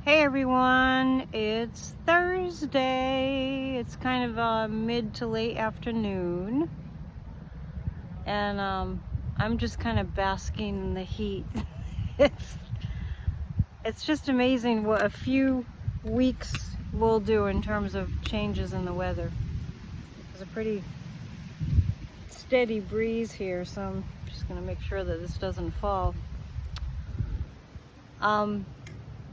Hey everyone, it's Thursday. It's kind of mid to late afternoon, and I'm just kind of basking in the heat. It's just amazing what a few weeks will do in terms of changes in the weather. There's a pretty steady breeze here, so I'm just gonna make sure that this doesn't fall.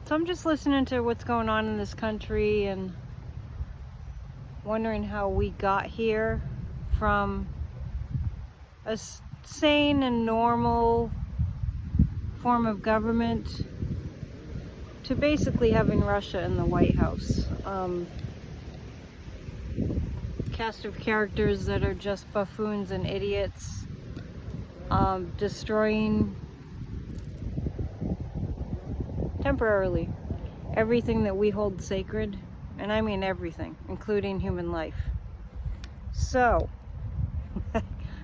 So I'm just listening to what's going on in this country and wondering how we got here from a sane and normal form of government to basically having Russia in the White House. Cast of characters that are just buffoons and idiots, destroying temporarily everything that we hold sacred, and I mean everything, including human life. So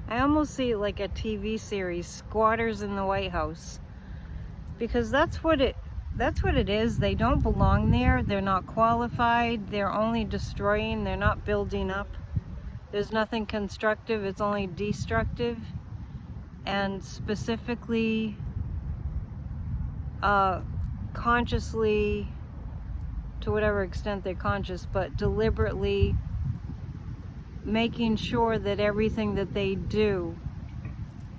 I almost see it like a TV series, Squatters in the White House, because that's what it is. They don't belong there. They're not qualified. They're only destroying. They're not building up. There's nothing constructive. It's only destructive, and specifically consciously, to whatever extent they're conscious, but deliberately making sure that everything that they do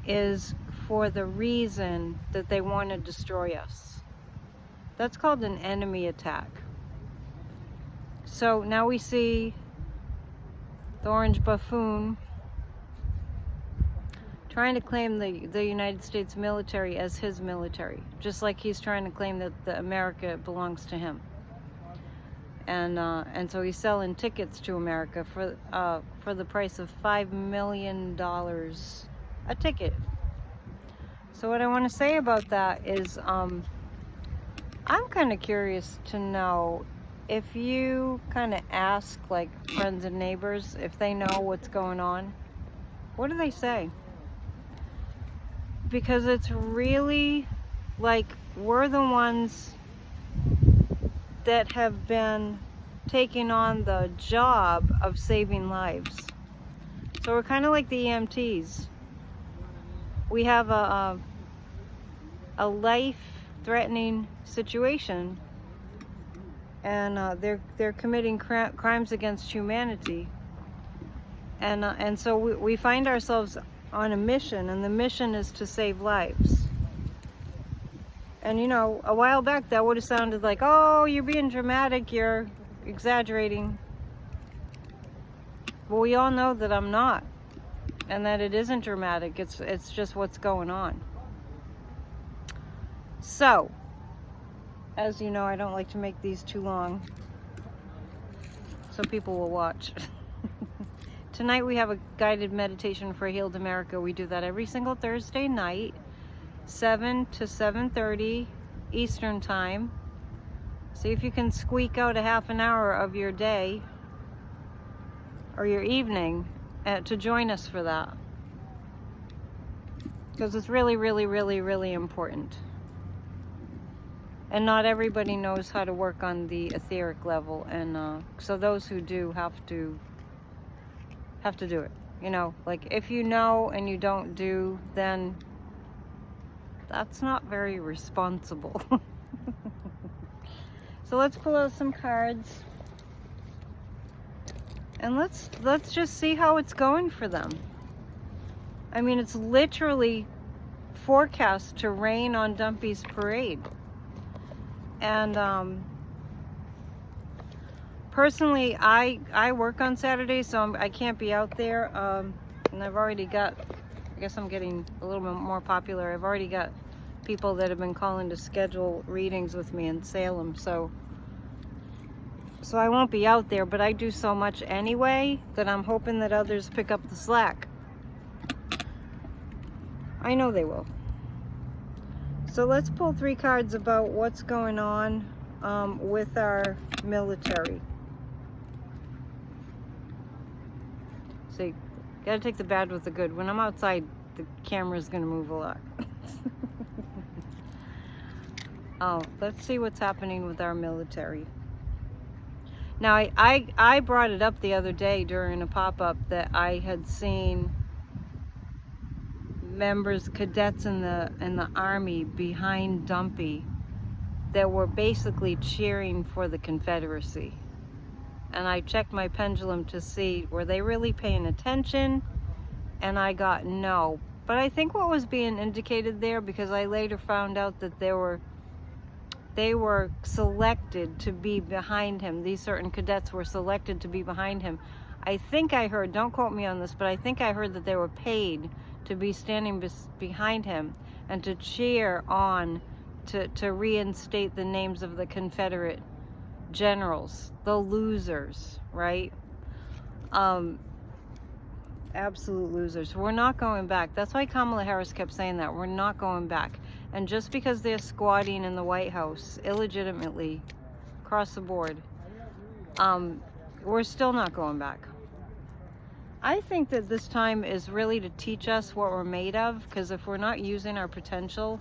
is for the reason that they want to destroy us. That's called an enemy attack. So now we see the orange buffoon trying to claim the United States military as his military, just like he's trying to claim that the America belongs to him. And so he's selling tickets to America for the price of $5 million a ticket. So what I want to say about that is, I'm kind of curious to know if you kind of ask like friends and neighbors if they know what's going on. What do they say? Because it's really like we're the ones that have been taking on the job of saving lives. So we're kind of like the EMTs. We have a life-threatening situation, and they're committing crimes against humanity, and so we find ourselves on a mission, and the mission is to save lives. And you know, a while back that would have sounded like, oh, you're being dramatic, you're exaggerating. But we all know that I'm not, and that it isn't dramatic. It's just what's going on. So, as you know, I don't like to make these too long, so people will watch. Tonight we have a guided meditation for Healed America. We do that every single Thursday night, 7 to 7:30 Eastern Time. See if you can squeak out a half an hour of your day or your evening to join us for that. Because it's really, really, really, really important. And not everybody knows how to work on the etheric level, and so those who do have to do it. You know, like if you know and you don't do, then that's not very responsible. So let's pull out some cards and let's just see how it's going for them. I mean, it's literally forecast to rain on Dumpy's parade. And personally, I work on Saturdays, so I can't be out there. And I've already got, I guess I'm getting a little bit more popular. I've already got people that have been calling to schedule readings with me in Salem. So I won't be out there, but I do so much anyway that I'm hoping that others pick up the slack. I know they will. So let's pull 3 cards about what's going on with our military. So gotta take the bad with the good. When I'm outside, the camera's gonna move a lot. Oh, let's see what's happening with our military. Now, I brought it up the other day during a pop-up that I had seen members, cadets in the Army behind Dumpy that were basically cheering for the Confederacy. And I checked my pendulum to see, were they really paying attention? And I got no. But I think what was being indicated there, because I later found out that they were selected to be behind him. These certain cadets were selected to be behind him. I think I heard, don't quote me on this, but I think I heard that they were paid to be standing behind him and to cheer on, to reinstate the names of the Confederate generals, the losers, right? Absolute losers. We're not going back. That's why Kamala Harris kept saying that. We're not going back. And just because they're squatting in the White House illegitimately across the board, we're still not going back. I think that this time is really to teach us what we're made of, because if we're not using our potential,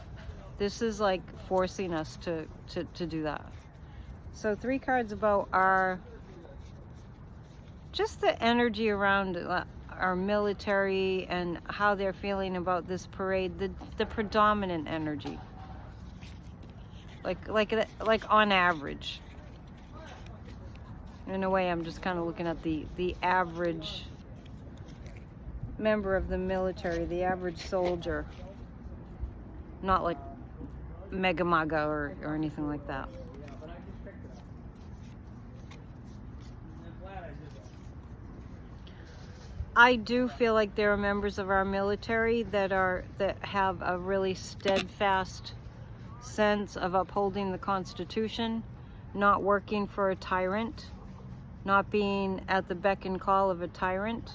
this is like forcing us to do that. So 3 cards about just the energy around our military and how they're feeling about this parade, the predominant energy, like on average. In a way, I'm just kind of looking at the average member of the military, the average soldier, not like mega maga or anything like that. I do feel like there are members of our military that have a really steadfast sense of upholding the Constitution, not working for a tyrant, not being at the beck and call of a tyrant.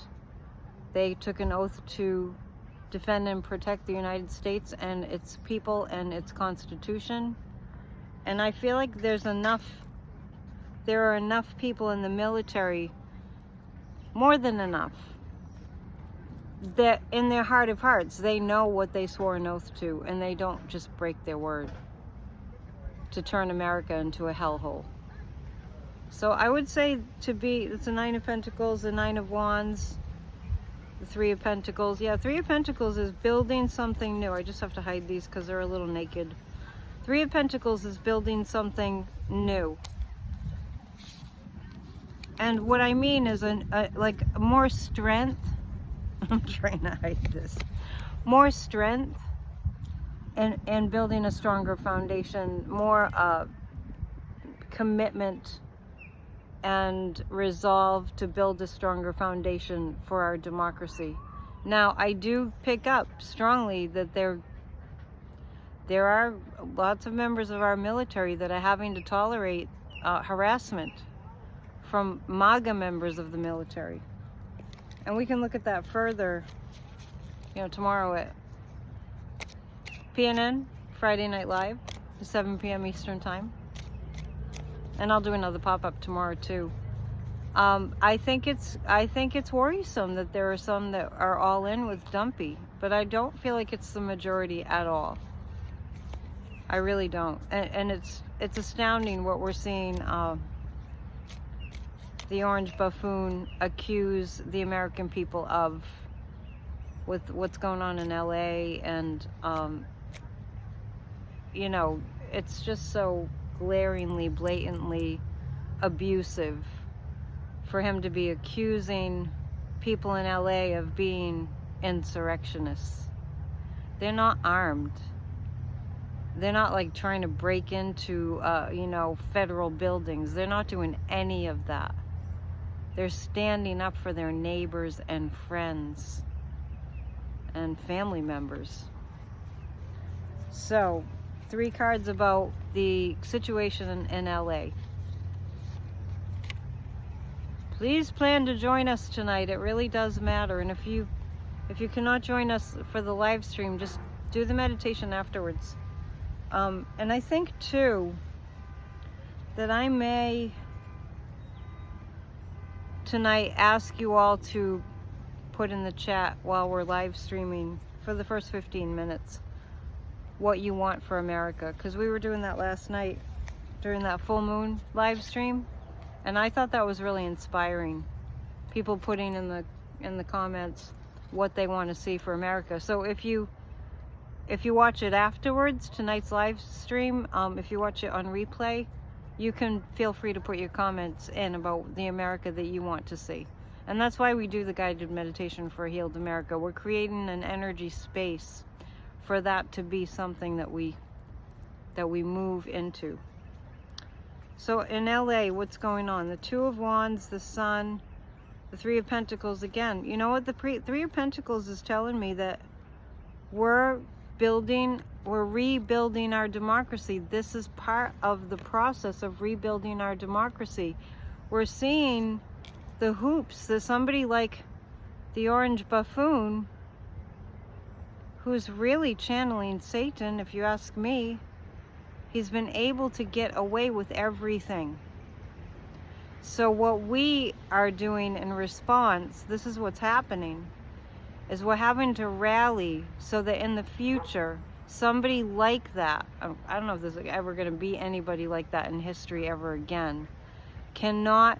They took an oath to defend and protect the United States and its people and its Constitution. And I feel like there are enough people in the military, more than enough, that in their heart of hearts, they know what they swore an oath to, and they don't just break their word to turn America into a hellhole. So I would say it's a 9 of Pentacles, the 9 of Wands, the 3 of Pentacles. Yeah, 3 of Pentacles is building something new. I just have to hide these because they're a little naked. 3 of Pentacles is building something new. And what I mean is like more strength. I'm trying to hide this. More strength and building a stronger foundation, more commitment and resolve to build a stronger foundation for our democracy. Now, I do pick up strongly that there are lots of members of our military that are having to tolerate harassment from MAGA members of the military. And we can look at that further, tomorrow at PNN, Friday Night Live, 7 p.m. Eastern Time. And I'll do another pop-up tomorrow too. I think it's worrisome that there are some that are all in with Dumpy, but I don't feel like it's the majority at all. I really don't. And it's astounding what we're seeing. The orange buffoon accuse the American people of, with what's going on in LA, and it's just so glaringly, blatantly abusive for him to be accusing people in LA of being insurrectionists. They're not armed. They're not like trying to break into federal buildings. They're not doing any of that. They're standing up for their neighbors and friends and family members. So, 3 cards about the situation in LA. Please plan to join us tonight. It really does matter. And if you cannot join us for the live stream, just do the meditation afterwards. And I think too that I may tonight ask you all to put in the chat while we're live streaming for the first 15 minutes what you want for America. Because we were doing that last night during that full moon live stream, and I thought that was really inspiring. People putting in the comments what they want to see for America. So if you watch it afterwards, tonight's live stream, if you watch it on replay, you can feel free to put your comments in about the America that you want to see. And that's why we do the guided meditation for a healed America. We're creating an energy space for that to be something that we move into. So in LA, what's going on? The Two of Wands, the Sun, the Three of Pentacles again. You know what? The Three of Pentacles is telling me that we're rebuilding our democracy. This is part of the process of rebuilding our democracy. We're seeing the hoops that somebody like the Orange Buffoon, who's really channeling Satan, if you ask me, he's been able to get away with everything. So what we are doing in response, this is what's happening, is we're having to rally so that in the future, somebody like that, I don't know if there's ever going to be anybody like that in history ever again, cannot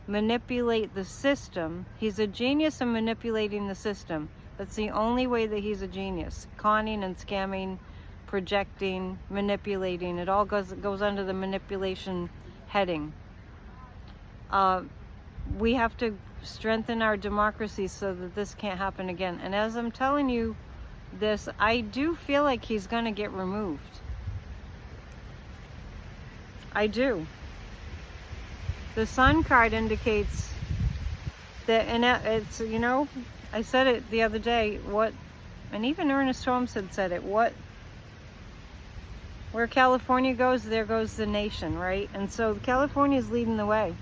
manipulate the system. He's a genius in manipulating the system. That's the only way that he's a genius. Conning and scamming, projecting, manipulating, it all goes under the manipulation heading. We have to strengthen our democracy so that this can't happen again. And as I'm telling you this, I do feel like he's going to get removed. I do. The Sun card indicates that, and it's, you know, I said it the other day, and even Ernest Holmes had said it, where California goes, there goes the nation, right? And so California is leading the way.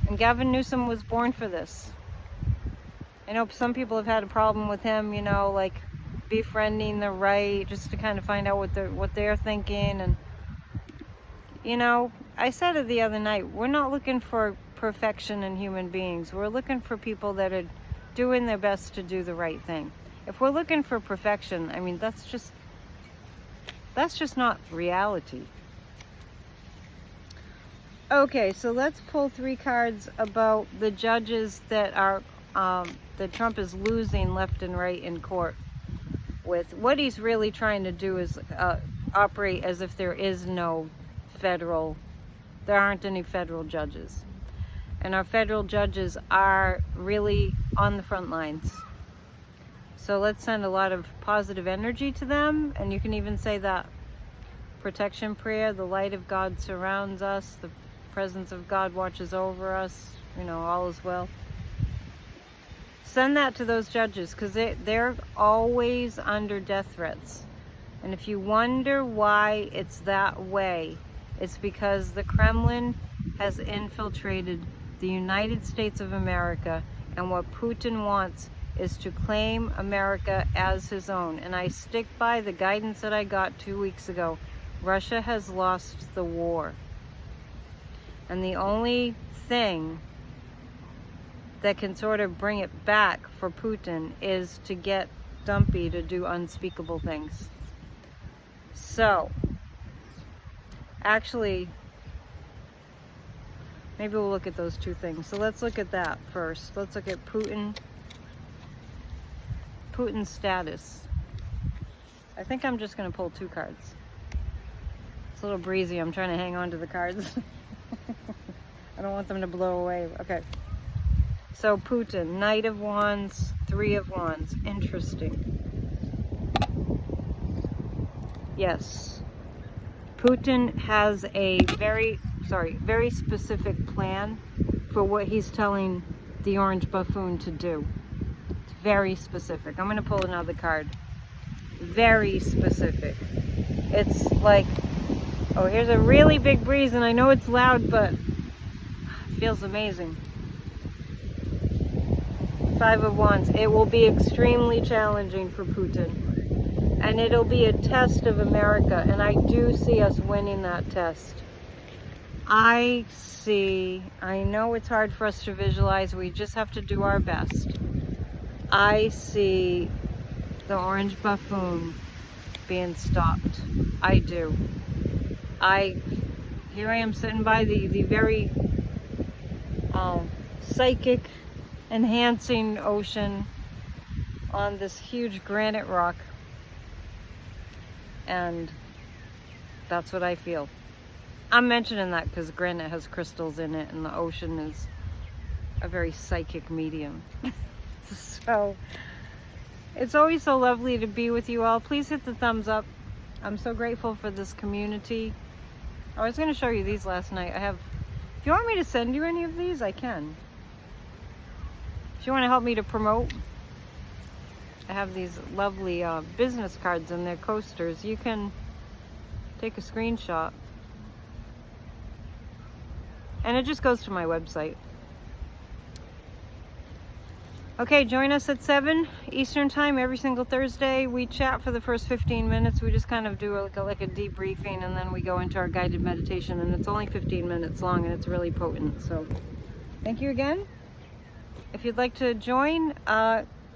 And Gavin Newsom was born for this. I know some people have had a problem with him, you know, like befriending the right, just to kind of find out what they're thinking. And, you know, I said it the other night, we're not looking for perfection in human beings. We're looking for people that are doing their best to do the right thing. If we're looking for perfection, I mean, that's just not reality. Okay, so let's pull 3 cards about the judges that Trump is losing left and right in court with. What he's really trying to do is operate as if there aren't any federal judges. And our federal judges are really on the front lines. So let's send a lot of positive energy to them. And you can even say that protection prayer, the light of God surrounds us, the presence of God watches over us, you know, all is well. Send that to those judges, because they're always under death threats. And if you wonder why it's that way, it's because the Kremlin has infiltrated the United States of America, and what Putin wants is to claim America as his own. And I stick by the guidance that I got 2 weeks ago. Russia has lost the war. And the only thing that can sort of bring it back for Putin is to get Dumpy to do unspeakable things. So, actually, maybe we'll look at those 2 things. So let's look at that first. Let's look at Putin's status. I think I'm just going to pull 2 cards. It's a little breezy. I'm trying to hang on to the cards. I don't want them to blow away. Okay. So Putin, Knight of Wands, 3 of Wands. Interesting. Yes. Putin has a very specific plan for what he's telling the Orange Buffoon to do. It's very specific. I'm going to pull another card. Very specific. It's like, oh, here's a really big breeze, and I know it's loud, but it feels amazing. 5 of Wands. It will be extremely challenging for Putin. And it'll be a test of America, and I do see us winning that test. I know it's hard for us to visualize, we just have to do our best. I see the Orange Buffoon being stopped. I do. Here I am sitting by the very psychic enhancing ocean on this huge granite rock, and that's what I feel. I'm mentioning that because granite has crystals in it and the ocean is a very psychic medium. So it's always so lovely to be with you all. Please hit the thumbs up. I'm so grateful for this community. I was going to show you these last night. If you want me to send you any of these, I can. If you want to help me to promote, I have these lovely business cards and they're coasters. You can take a screenshot and it just goes to my website. Okay, join us at 7 Eastern time every single Thursday. We chat for the first 15 minutes. We just kind of do like a debriefing, and then we go into our guided meditation, and it's only 15 minutes long and it's really potent. So thank you again. If you'd like to join,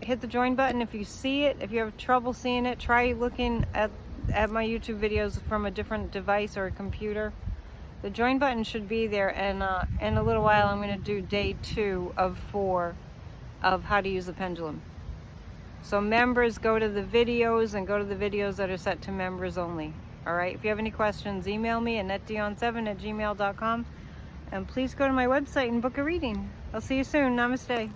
hit the join button. If you see it, if you have trouble seeing it, try looking at my YouTube videos from a different device or a computer. The join button should be there, and in a little while I'm going to do day 2 of 4 of how to use the pendulum. So members, go to the videos and go to the videos that are set to members only. All right, if you have any questions, email me at netdion7@gmail.com, and please go to my website and book a reading. I'll see you soon. Namaste.